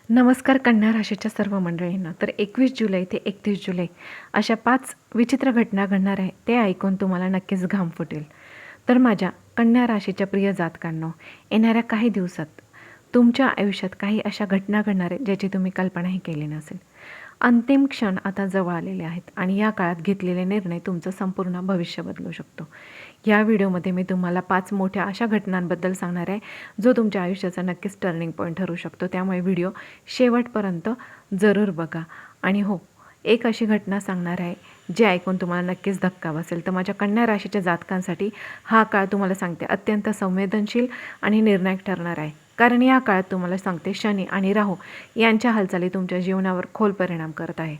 नमस्कार कन्या राशीच्या सर्व मंडळींना. तर 21 जुलै ते 31 जुलै अशा 5 विचित्र घटना घडणार आहे. ते ऐकून तुम्हाला नक्कीच घाम फुटेल. तर माझ्या कन्या राशीच्या प्रिय जातकांनो, येणाऱ्या काही दिवसात तुमच्या आयुष्यात काही अशा घटना घडणार आहेत ज्याची तुम्ही कल्पनाही केली नसेल. अंतिम क्षण आता जवळ आलेले आहेत आणि या काळात घेतलेले निर्णय तुमचं संपूर्ण भविष्य बदलू शकतो. या व्हिडिओमध्ये मी तुम्हाला 5 मोठ्या अशा घटनांबद्दल सांगणार आहे जो तुमच्या आयुष्याचा नक्कीच टर्निंग पॉईंट ठरू शकतो. त्यामुळे व्हिडिओ शेवटपर्यंत जरूर बघा. आणि हो, एक अशी घटना सांगणार आहे जे ऐकून तुम्हाला नक्कीच धक्का बसेल. तर माझ्या कन्या राशीच्या जातकांसाठी हा काळ तुम्हाला सांगते अत्यंत संवेदनशील आणि निर्णायक ठरणार आहे. कारण या काळात तुम्हाला सांगते शनी आणि राहू यांच्या हालचाली तुमच्या जीवनावर खोल परिणाम करत आहे.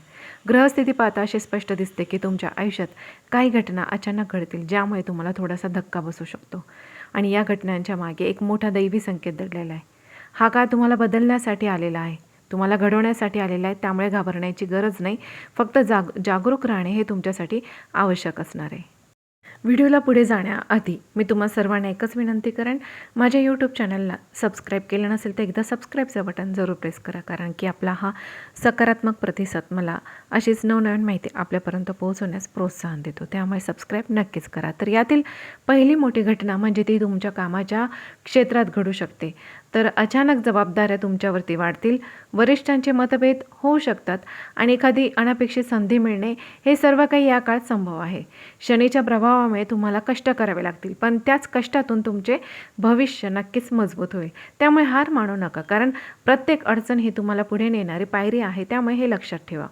ग्रहस्थिती पाहता असे स्पष्ट दिसते की तुमच्या आयुष्यात काही घटना अचानक घडतील ज्यामुळे तुम्हाला थोडासा धक्का बसू शकतो. आणि या घटनांच्या मागे एक मोठा दैवी संकेत दडलेला आहे. हा काळ तुम्हाला बदलण्यासाठी आलेला आहे, तुम्हाला घडवण्यासाठी आलेला आहे. त्यामुळे घाबरण्याची गरज नाही, फक्त जागरूक राहणे हे तुमच्यासाठी आवश्यक असणार आहे. व्हिडिओला पुढे जाण्याआधी मी तुम्हा सर्वांना एकच विनंती करेन, माझ्या यूट्यूब चॅनलला सबस्क्राईब केलं नसेल तर एकदा सबस्क्राईबचं बटन जरूर प्रेस करा. कारण की आपला हा सकारात्मक प्रतिसाद मला अशीच नवनवीन माहिती आपल्यापर्यंत पोहोचवण्यास प्रोत्साहन देतो. त्यामुळे सबस्क्राईब नक्कीच करा. तर यातील पहिली मोठी घटना म्हणजे ती तुमच्या कामाच्या क्षेत्रात घडू शकते. तर अचानक जबाबदाऱ्या तुमच्यावरती वाढतील, वरिष्ठांचे मतभेद होऊ शकतात आणि एखादी अनपेक्षित संधी मिळणे हे सर्व काही या काळात संभव आहे. शनीच्या प्रभावामुळे तुम्हाला कष्ट करावे लागतील, पण त्याच कष्टातून तुमचे भविष्य नक्कीच मजबूत होईल. त्यामुळे हार मानू नका, कारण प्रत्येक अडचण ही तुम्हाला पुढे नेणारी पायरी आहे. त्यामुळे हे लक्षात ठेवा.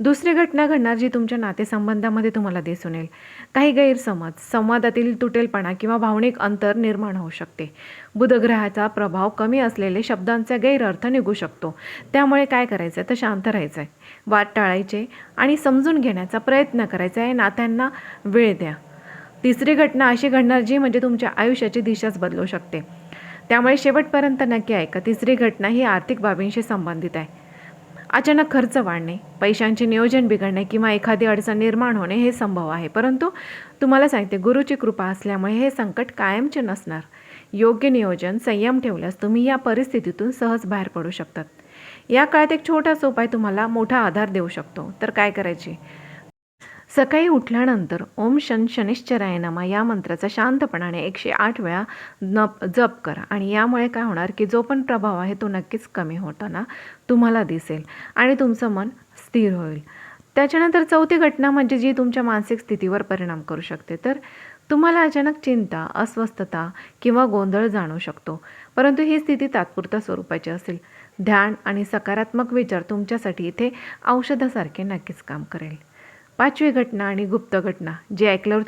दुसरी घटना घडणार जी तुमच्या नातेसंबंधामध्ये तुम्हाला दिसून येईल. काही गैरसमज, संवादातील तुटेलपणा किंवा भावनिक अंतर निर्माण होऊ शकते. बुधग्रहाचा प्रभाव कमी असलेले शब्दांचा गैरअर्थ निघू शकतो. त्यामुळे काय करायचं आहे तर शांत राहायचं आहे, वाद टाळायचे आणि समजून घेण्याचा प्रयत्न करायचा आहे. नात्यांना वेळ द्या. तिसरी घटना अशी घडणार जी म्हणजे तुमच्या आयुष्याची दिशाच बदलू शकते. त्यामुळे शेवटपर्यंत नक्की ऐका. तिसरी घटना ही आर्थिक बाबींशी संबंधित आहे. अचानक खर्च वाढणे, पैशांचे नियोजन बिघडणे किंवा एखादी अडचण निर्माण होणे हे संभव आहे. परंतु तुम्हाला सांगते, गुरुची कृपा असल्यामुळे हे संकट कायमचे नसणार. योग्य नियोजन, संयम ठेवल्यास तुम्ही या परिस्थितीतून सहज बाहेर पडू शकतात. या काळात एक छोटासा उपाय तुम्हाला मोठा आधार देऊ शकतो. तर काय करायचे? सकाळी उठल्यानंतर ओम शनिश्चराय नमः या मंत्राचा शांतपणाने 108 वेळा जप करा. आणि यामुळे काय होणार की जो पण प्रभाव आहे तो नक्कीच कमी होताना तुम्हाला दिसेल आणि तुमचं मन स्थिर होईल. त्याच्यानंतर चौथी घटना म्हणजे जी तुमच्या मानसिक स्थितीवर परिणाम करू शकते. तर तुम्हाला अचानक चिंता, अस्वस्थता किंवा गोंधळ जाणवू शकतो, परंतु ही स्थिती तात्पुरत्या स्वरूपाची असेल. ध्यान आणि सकारात्मक विचार तुमच्यासाठी इथे औषधासारखे नक्कीच काम करेल. पाचवी घटना आणि गुप्त घटना जे ऐकल्यावर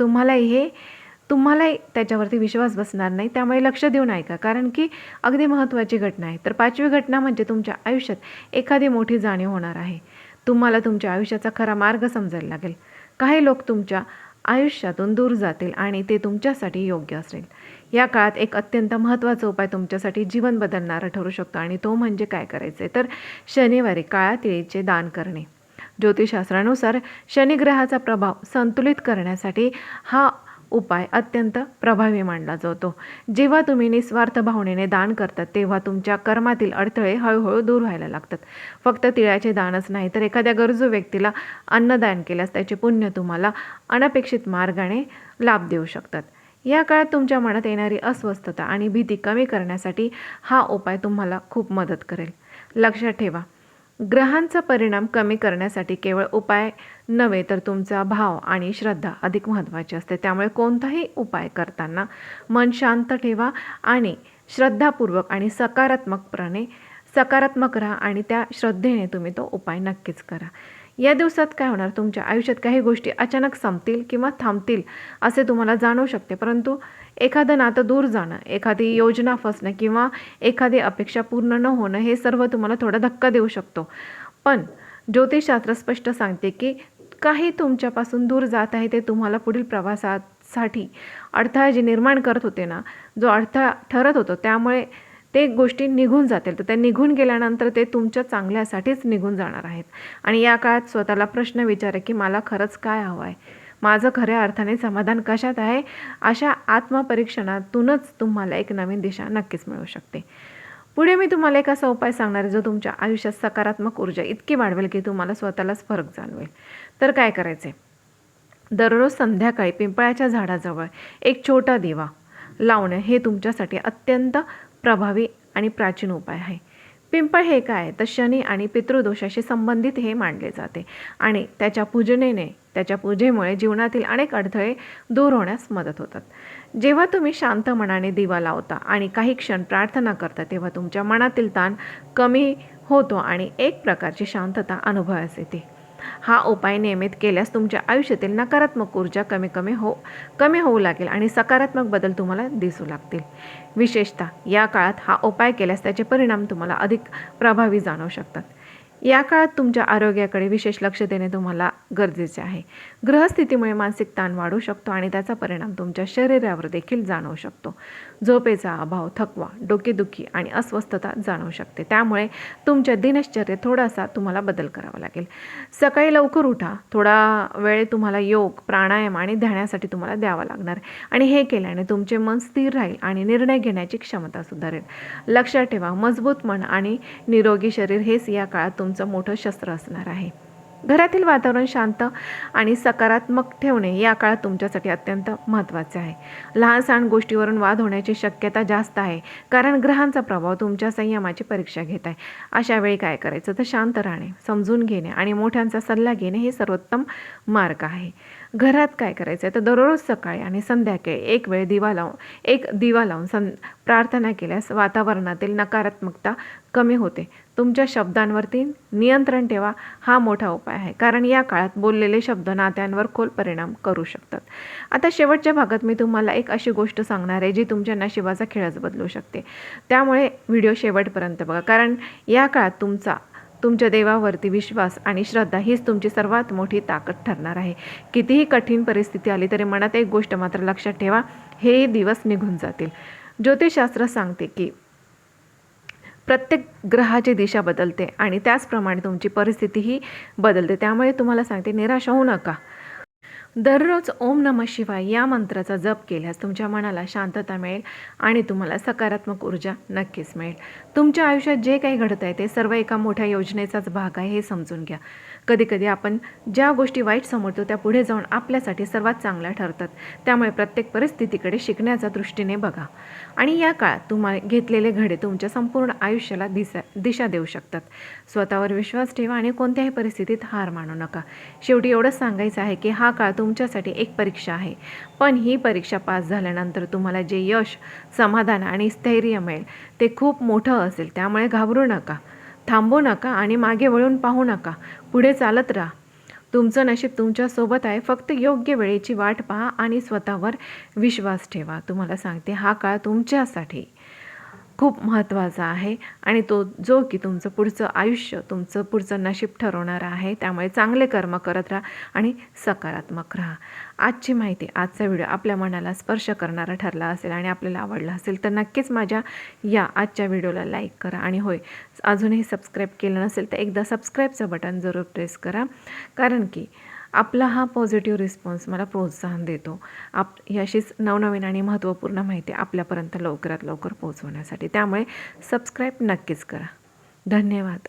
तुम्हालाही त्याच्यावरती विश्वास बसणार नाही. त्यामुळे लक्ष देऊन ऐका, कारण की अगदी महत्त्वाची घटना आहे. तर पाचवी घटना म्हणजे तुमच्या आयुष्यात एखादी मोठी जाणीव होणार आहे. तुम्हाला तुमच्या आयुष्याचा खरा मार्ग समजायला लागेल. काही लोक तुमच्या आयुष्यातून दूर जातील आणि ते तुमच्यासाठी योग्य असेल. या काळात एक अत्यंत महत्त्वाचा उपाय तुमच्यासाठी जीवन बदलणारा ठरू शकतो आणि तो म्हणजे काय करायचे तर शनिवारी काळ्या तिळीचे दान करणे. ज्योतिषशास्त्रानुसार शनिग्रहाचा प्रभाव संतुलित करण्यासाठी हा उपाय अत्यंत प्रभावी मानला जातो. जेव्हा तुम्ही निस्वार्थ भावनेने दान करतात तेव्हा तुमच्या कर्मातील अडथळे हळूहळू दूर व्हायला लागतात. फक्त तिळाचे दानच नाही तर एखाद्या गरजू व्यक्तीला अन्नदान केल्यास त्याचे पुण्य तुम्हाला अनपेक्षित मार्गाने लाभ देऊ शकतात. या काळात तुमच्या मनात येणारी अस्वस्थता आणि भीती कमी करण्यासाठी हा उपाय तुम्हाला खूप मदत करेल. लक्षात ठेवा, ग्रहांचा परिणाम कमी करण्यासाठी केवळ उपाय नव्हे तर तुमचा भाव आणि श्रद्धा अधिक महत्त्वाची असते. त्यामुळे कोणताही उपाय करताना मन शांत ठेवा आणि श्रद्धापूर्वक आणि सकारात्मक राहा आणि त्या श्रद्धेने तुम्ही तो उपाय नक्कीच करा. या दिवसात काय होणार, तुमच्या आयुष्यात काही गोष्टी अचानक संपतील किंवा थांबतील असे तुम्हाला जाणवू शकते. परंतु एखादं नातं दूर जाणं, एखादी योजना फसणं किंवा एखादी अपेक्षा पूर्ण न होणं हे सर्व तुम्हाला थोडा धक्का देऊ शकतो. पण ज्योतिषशास्त्र स्पष्ट सांगते की काही तुमच्यापासून दूर जात आहे ते तुम्हाला पुढील प्रवासासाठी अडथळा जे निर्माण करत होते ना, जो अडथळा ठरत होतो, त्यामुळे ते गोष्टी निघून जातील. तर त्या निघून गेल्यानंतर ते तुमच्या चांगल्यासाठीच निघून जाणार आहेत. आणि या काळात स्वतःला प्रश्न विचारा की मला खरंच काय हवं आहे, माझं खऱ्या अर्थाने समाधान कशात आहे. अशा आत्मपरीक्षणातूनच तुम्हाला एक नवीन दिशा नक्कीच मिळू शकते. पुढे मी तुम्हाला एक असा उपाय सांगणार आहे जो तुमच्या आयुष्यात सकारात्मक ऊर्जा इतकी वाढवेल की तुम्हाला स्वतःलाच फरक जाणवेल. तर काय करायचं आहे, दररोज संध्याकाळी पिंपळाच्या झाडाजवळ एक छोटा दिवा लावणं हे तुमच्यासाठी अत्यंत प्रभावी आणि प्राचीन उपाय आहे. पिंपळ हे काय तर शनी आणि पितृदोषाशी संबंधित हे मानले जाते आणि त्याच्या पूजेमुळे जीवनातील अनेक अडथळे दूर होण्यास मदत होतात. जेव्हा तुम्ही शांत मनाने दिवा लावता आणि काही क्षण प्रार्थना करता तेव्हा तुमच्या मनातील ताण कमी होतो आणि एक प्रकारची शांतता अनुभवास येते. हा उपाय नियमित केल्यास तुमच्या आयुष्यातील नकारात्मक ऊर्जा कमी होऊ लागेल आणि सकारात्मक बदल तुम्हाला दिसू लागतील. विशेषतः या काळात हा उपाय केल्यास त्याचे परिणाम तुम्हाला अधिक प्रभावी जाणवू शकतात. या काळात तुमच्या आरोग्याकडे विशेष लक्ष देणे तुम्हाला गरजेचे आहे. ग्रहस्थितीमुळे मानसिक ताण वाढू शकतो आणि त्याचा परिणाम तुमच्या शरीरावर देखील जाणवू शकतो. झोपेचा अभाव, थकवा, डोकेदुखी आणि अस्वस्थता जाणवू शकते. त्यामुळे तुमच्या दिनचर्येत थोडासा तुम्हाला बदल करावा लागेल. सकाळी लवकर उठा. थोडा वेळ तुम्हाला योग, प्राणायाम आणि ध्यानासाठी तुम्हाला द्यावा लागणार आणि हे केल्याने तुमचे मन स्थिर राहील आणि निर्णय घेण्याची क्षमता सुधारेल. लक्षात ठेवा, मजबूत मन आणि निरोगी शरीर हेच या काळात तुमचं मोठं शस्त्र असणार आहे. घरातील वातावरण शांत आणि सकारात्मक ठेवणे या काळात तुमच्यासाठी अत्यंत महत्त्वाचे आहे. लहान सहान गोष्टीवरून वाद होण्याची शक्यता जास्त आहे कारण ग्रहांचा प्रभाव तुमच्या संयमाची परीक्षा घेत आहे. अशा वेळी काय करायचं तर शांत राहणे, समजून घेणे आणि मोठ्यांचा सल्ला घेणे हे सर्वोत्तम मार्ग आहे. घरात काय करायचं आहे तर दररोज सकाळी आणि संध्याकाळी एक दिवा लावून प्रार्थना केल्यास वातावरणातील नकारात्मकता कमी होते. तुमच्या शब्दांवरती नियंत्रण ठेवा. हा मोठा उपाय आहे कारण या काळात बोललेले शब्द नात्यांवर खोल परिणाम करू शकतात. आता शेवटच्या भागात मी तुम्हाला एक अशी गोष्ट सांगणार आहे जी तुमच्या नशिबाचा खेळच बदलू शकते. त्यामुळे व्हिडिओ शेवटपर्यंत बघा कारण या काळात तुमच्या देवावरती विश्वास आणि श्रद्धा हीच तुमची सर्वात मोठी ताकद ठरणार आहे. कितीही कठीण परिस्थिती आली तरी मनात एक गोष्ट मात्र लक्षात ठेवा, हे दिवस निघून जातील. ज्योतिषशास्त्र सांगते की प्रत्येक ग्रहाची दिशा बदलते आणि त्याचप्रमाणे तुमची परिस्थितीही बदलते. त्यामुळे तुम्हाला सांगते, निराश होऊ नका. दररोज ओम नमः शिवाय या मंत्राचा जप केल्यास तुमच्या मनाला शांतता मिळेल आणि तुम्हाला सकारात्मक ऊर्जा नक्कीच मिळेल. तुमच्या आयुष्यात जे काही घडत आहे ते सर्व एका मोठ्या योजनेचाच भाग आहे हे समजून घ्या. कधीकधी आपण ज्या गोष्टी वाईट समजतो त्या पुढे जाऊन आपल्यासाठी सर्वात चांगल्या ठरतात. त्यामुळे प्रत्येक परिस्थितीकडे शिकण्याच्या दृष्टीने बघा आणि या काळात तुम्हाला घेतलेले धडे तुमच्या संपूर्ण आयुष्याला दिशा देऊ शकतात. स्वतःवर विश्वास ठेवा आणि कोणत्याही परिस्थितीत हार मानू नका. शेवटी एवढंच सांगायचं आहे की हा काळ तुमच्यासाठी एक परीक्षा आहे, पण ही परीक्षा पास झाल्यानंतर तुम्हाला जे यश, समाधान आणि स्थैर्य मिळेल ते खूप मोठं असेल. त्यामुळे घाबरू नका, थांबू नका आणि मागे वळून पाहू नका. पुढे चालत राहा. तुमचं नशीब तुमच्यासोबत आहे. फक्त योग्य वेळेची वाट पहा आणि स्वतःवर विश्वास ठेवा. तुम्हाला सांगते, हा काळ तुमच्यासाठी खूप महत्त्वाचा आहे आणि जो की तुमचं पुढचं आयुष्य, तुमचं पुढचं नशीब ठरवणारा आहे. त्यामुळे चांगले कर्म करत राहा आणि सकारात्मक राहा. आजची माहिती, आजचा व्हिडिओ आपल्या मनाला स्पर्श करणारा ठरला असेल आणि आपल्याला आवडला असेल तर नक्कीच माझ्या या आजच्या व्हिडिओला लाईक करा आणि होय, अजूनही सबस्क्राईब केलं नसेल तर एकदा सबस्क्राईबचं बटन जरूर प्रेस करा कारण की आपला हा पॉझिटिव्ह रिस्पॉन्स मला प्रोत्साहन देतो याशीच नवनवीन आणि महत्त्वपूर्ण माहिती आपल्यापर्यंत लवकरात लवकर पोहोचवण्यासाठी. त्यामुळे सबस्क्राईब नक्कीच करा. धन्यवाद.